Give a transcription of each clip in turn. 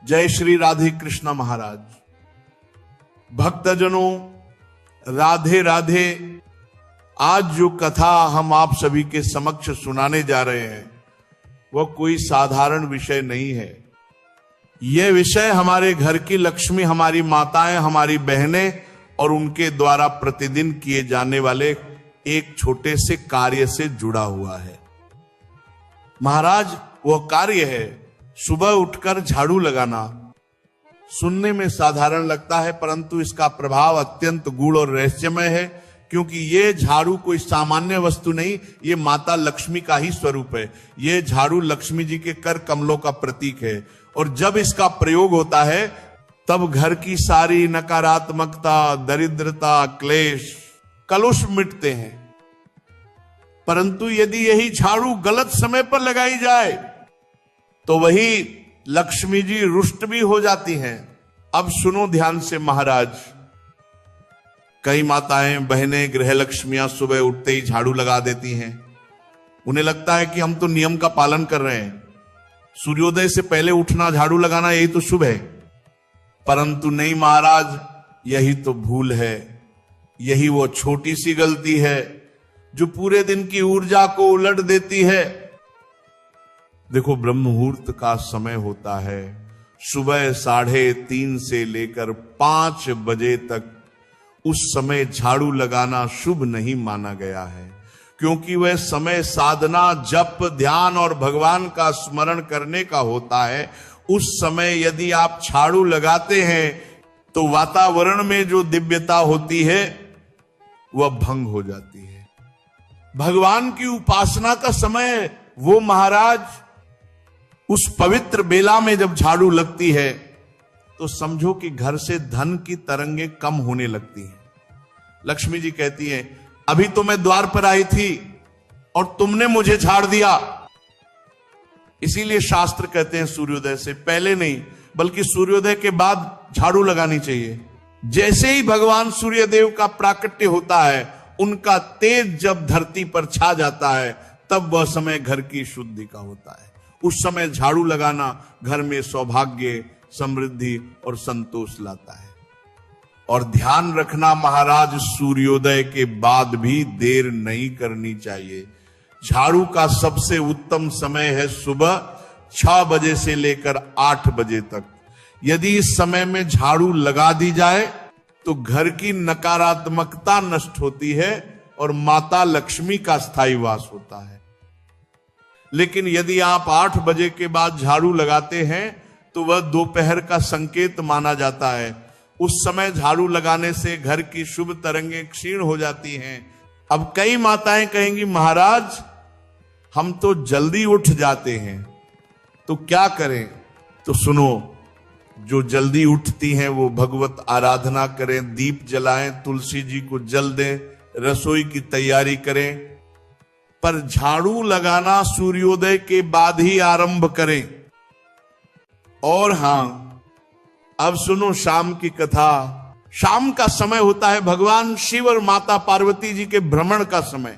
जय श्री राधे कृष्ण महाराज। भक्तजनों, राधे राधे। आज जो कथा हम आप सभी के समक्ष सुनाने जा रहे हैं वह कोई साधारण विषय नहीं है। यह विषय हमारे घर की लक्ष्मी, हमारी माताएं, हमारी बहनें और उनके द्वारा प्रतिदिन किए जाने वाले एक छोटे से कार्य से जुड़ा हुआ है। महाराज, वह कार्य है सुबह उठकर झाड़ू लगाना। सुनने में साधारण लगता है, परंतु इसका प्रभाव अत्यंत गूढ़ और रहस्यमय है, क्योंकि ये झाड़ू कोई सामान्य वस्तु नहीं, ये माता लक्ष्मी का ही स्वरूप है। ये झाड़ू लक्ष्मी जी के कर कमलों का प्रतीक है, और जब इसका प्रयोग होता है तब घर की सारी नकारात्मकता, दरिद्रता, क्लेश, कलुष मिटते हैं। परंतु यदि यही झाड़ू गलत समय पर लगाई जाए तो वही लक्ष्मी जी रुष्ट भी हो जाती हैं। अब सुनो ध्यान से महाराज। कई माताएं, बहनें, गृह लक्ष्मियां सुबह उठते ही झाड़ू लगा देती हैं। उन्हें लगता है कि हम तो नियम का पालन कर रहे हैं, सूर्योदय से पहले उठना, झाड़ू लगाना, यही तो शुभ है। परंतु नहीं महाराज, यही तो भूल है। यही वो छोटी सी गलती है जो पूरे दिन की ऊर्जा को उलट देती है। देखो, ब्रह्म मुहूर्त का समय होता है सुबह 3:30 से लेकर 5 बजे तक। उस समय झाड़ू लगाना शुभ नहीं माना गया है, क्योंकि वह समय साधना, जप, ध्यान और भगवान का स्मरण करने का होता है। उस समय यदि आप झाड़ू लगाते हैं तो वातावरण में जो दिव्यता होती है वह भंग हो जाती है। भगवान की उपासना का समय वो महाराज, उस पवित्र बेला में जब झाड़ू लगती है तो समझो कि घर से धन की तरंगें कम होने लगती हैं। लक्ष्मी जी कहती हैं, अभी तो मैं द्वार पर आई थी और तुमने मुझे झाड़ दिया। इसीलिए शास्त्र कहते हैं सूर्योदय से पहले नहीं, बल्कि सूर्योदय के बाद झाड़ू लगानी चाहिए। जैसे ही भगवान सूर्यदेव का प्राकट्य होता है, उनका तेज जब धरती पर छा जाता है, तब वह समय घर की शुद्धि का होता है। उस समय झाड़ू लगाना घर में सौभाग्य, समृद्धि और संतोष लाता है। और ध्यान रखना महाराज, सूर्योदय के बाद भी देर नहीं करनी चाहिए। झाड़ू का सबसे उत्तम समय है सुबह 6 बजे से लेकर 8 बजे तक। यदि इस समय में झाड़ू लगा दी जाए तो घर की नकारात्मकता नष्ट होती है और माता लक्ष्मी का स्थायी वास होता है। लेकिन यदि आप 8 बजे के बाद झाड़ू लगाते हैं तो वह दोपहर का संकेत माना जाता है। उस समय झाड़ू लगाने से घर की शुभ तरंगें क्षीण हो जाती हैं। अब कई माताएं कहेंगी, महाराज हम तो जल्दी उठ जाते हैं, तो क्या करें? तो सुनो, जो जल्दी उठती हैं वो भगवत आराधना करें, दीप जलाएं, तुलसी जी को जल दें, रसोई की तैयारी करें। पर झाड़ू लगाना सूर्योदय के बाद ही आरंभ करें। और हां, अब सुनो शाम की कथा। शाम का समय होता है भगवान शिव और माता पार्वती जी के भ्रमण का समय।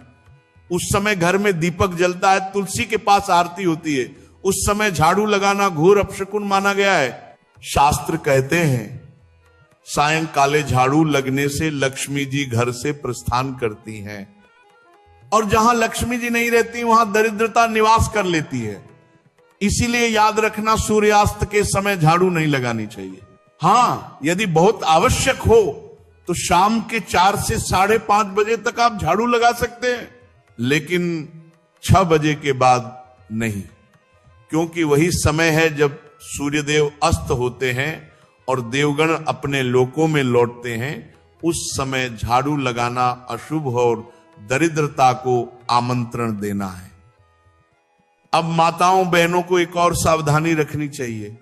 उस समय घर में दीपक जलता है, तुलसी के पास आरती होती है। उस समय झाड़ू लगाना घोर अपशकुन माना गया है। शास्त्र कहते हैं सायंकाले झाड़ू लगने से लक्ष्मी जी घर से प्रस्थान करती हैं, और जहां लक्ष्मी जी नहीं रहती वहां दरिद्रता निवास कर लेती है। इसीलिए याद रखना, सूर्यास्त के समय झाड़ू नहीं लगानी चाहिए। हां, यदि बहुत आवश्यक हो तो शाम के 4 से 5:30 बजे तक आप झाड़ू लगा सकते हैं, लेकिन 6 बजे के बाद नहीं, क्योंकि वही समय है जब सूर्यदेव अस्त होते हैं और देवगण अपने लोकों में लौटते हैं। उस समय झाड़ू लगाना अशुभ और दरिद्रता को आमंत्रण देना है। अब माताओं, बहनों को एक और सावधानी रखनी चाहिए।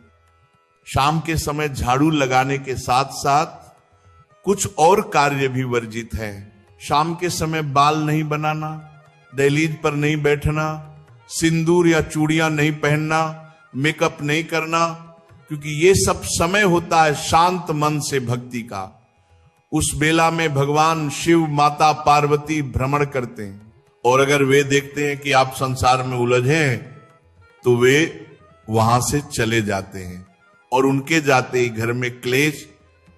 शाम के समय झाड़ू लगाने के साथ साथ कुछ और कार्य भी वर्जित है। शाम के समय बाल नहीं बनाना, दहलीज पर नहीं बैठना, सिंदूर या चूड़ियां नहीं पहनना, मेकअप नहीं करना, क्योंकि ये सब समय होता है शांत मन से भक्ति का। उस बेला में भगवान शिव, माता पार्वती भ्रमण करते हैं, और अगर वे देखते हैं कि आप संसार में उलझे हैं तो वे वहां से चले जाते हैं। और उनके जाते ही घर में क्लेश,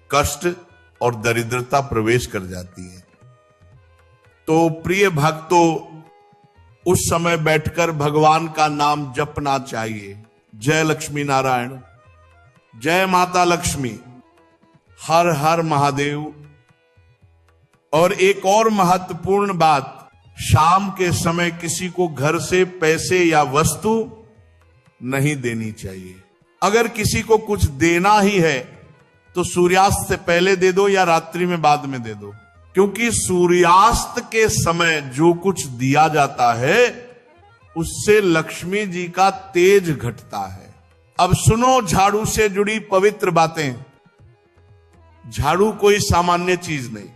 कष्ट और दरिद्रता प्रवेश कर जाती है। तो प्रिय भक्तों, उस समय बैठकर भगवान का नाम जपना चाहिए। जय लक्ष्मी नारायण, जय माता लक्ष्मी, हर हर महादेव। और एक और महत्वपूर्ण बात, शाम के समय किसी को घर से पैसे या वस्तु नहीं देनी चाहिए। अगर किसी को कुछ देना ही है तो सूर्यास्त से पहले दे दो या रात्रि में बाद में दे दो, क्योंकि सूर्यास्त के समय जो कुछ दिया जाता है उससे लक्ष्मी जी का तेज घटता है। अब सुनो झाड़ू से जुड़ी पवित्र बातें। झाड़ू कोई सामान्य चीज नहीं,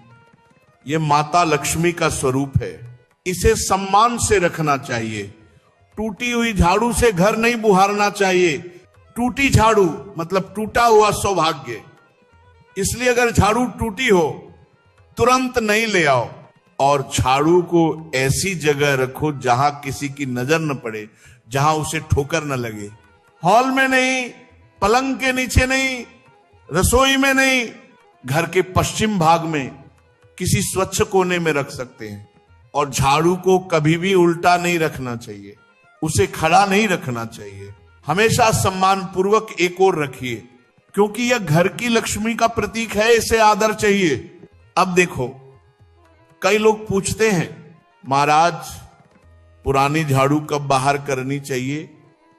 ये माता लक्ष्मी का स्वरूप है। इसे सम्मान से रखना चाहिए। टूटी हुई झाड़ू से घर नहीं बुहारना चाहिए। टूटी झाड़ू मतलब टूटा हुआ सौभाग्य। इसलिए अगर झाड़ू टूटी हो तुरंत नहीं ले आओ, और झाड़ू को ऐसी जगह रखो जहां किसी की नजर न पड़े, जहां उसे ठोकर न लगे। हॉल में नहीं, पलंग के नीचे नहीं, रसोई में नहीं, घर के पश्चिम भाग में किसी स्वच्छ कोने में रख सकते हैं। और झाड़ू को कभी भी उल्टा नहीं रखना चाहिए, उसे खड़ा नहीं रखना चाहिए। हमेशा सम्मान पूर्वक एक ओर रखिए, क्योंकि यह घर की लक्ष्मी का प्रतीक है, इसे आदर चाहिए। अब देखो, कई लोग पूछते हैं महाराज पुरानी झाड़ू कब बाहर करनी चाहिए?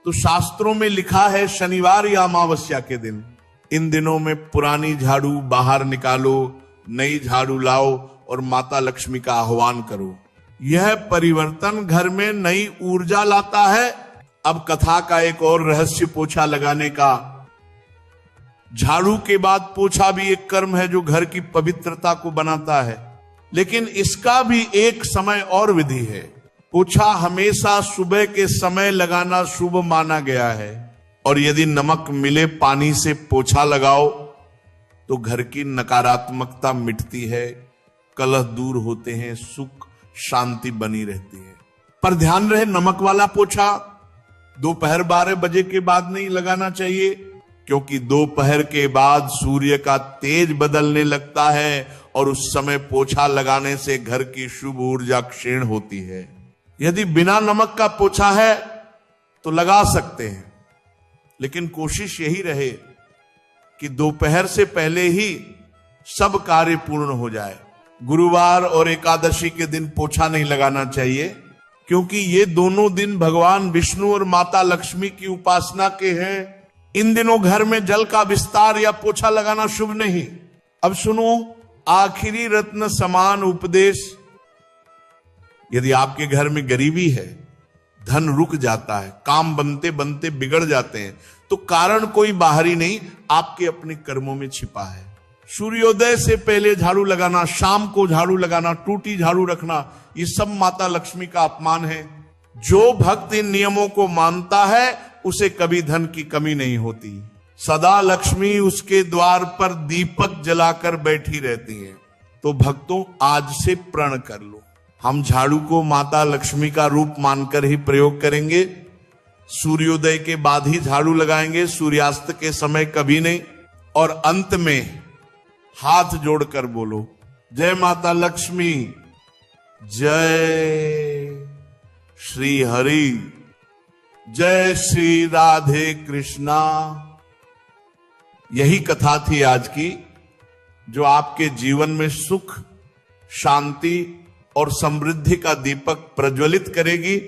तो शास्त्रों में लिखा है शनिवार या अमावस्या के दिन। इन दिनों में पुरानी झाड़ू बाहर निकालो, नई झाड़ू लाओ और माता लक्ष्मी का आह्वान करो। यह परिवर्तन घर में नई ऊर्जा लाता है। अब कथा का एक और रहस्य पोछा लगाने का। झाड़ू के बाद पोछा भी एक कर्म है जो घर की पवित्रता को बनाता है, लेकिन इसका भी एक समय और विधि है। पोछा हमेशा सुबह के समय लगाना शुभ माना गया है, और यदि नमक मिले पानी से पोछा लगाओ तो घर की नकारात्मकता मिटती है, कलह दूर होते हैं, सुख शांति बनी रहती है। पर ध्यान रहे, नमक वाला पोछा दोपहर 12 बजे के बाद नहीं लगाना चाहिए, क्योंकि दोपहर के बाद सूर्य का तेज बदलने लगता है और उस समय पोछा लगाने से घर की शुभ ऊर्जा क्षीण होती है। यदि बिना नमक का पोछा है तो लगा सकते हैं, लेकिन कोशिश यही रहे कि दोपहर से पहले ही सब कार्य पूर्ण हो जाए। गुरुवार और एकादशी के दिन पोछा नहीं लगाना चाहिए, क्योंकि ये दोनों दिन भगवान विष्णु और माता लक्ष्मी की उपासना के हैं। इन दिनों घर में जल का विस्तार या पोछा लगाना शुभ नहीं। अब सुनो आखिरी रत्न समान उपदेश। यदि आपके घर में गरीबी है, धन रुक जाता है, काम बनते बनते बिगड़ जाते हैं, तो कारण कोई बाहरी नहीं, आपके अपने कर्मों में छिपा है। सूर्योदय से पहले झाड़ू लगाना, शाम को झाड़ू लगाना, टूटी झाड़ू रखना, ये सब माता लक्ष्मी का अपमान है। जो भक्त इन नियमों को मानता है उसे कभी धन की कमी नहीं होती। सदा लक्ष्मी उसके द्वार पर दीपक जलाकर बैठी रहती है। तो भक्तों, आज से प्रण कर लो, हम झाड़ू को माता लक्ष्मी का रूप मानकर ही प्रयोग करेंगे। सूर्योदय के बाद ही झाड़ू लगाएंगे, सूर्यास्त के समय कभी नहीं। और अंत में हाथ जोड़कर बोलो, जय माता लक्ष्मी, जय श्री हरि, जय श्री राधे कृष्णा। यही कथा थी आज की, जो आपके जीवन में सुख, शांति और समृद्धि का दीपक प्रज्वलित करेगी।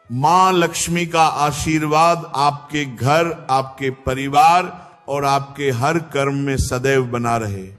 मां लक्ष्मी का आशीर्वाद आपके घर, आपके परिवार और आपके हर कर्म में सदैव बना रहे।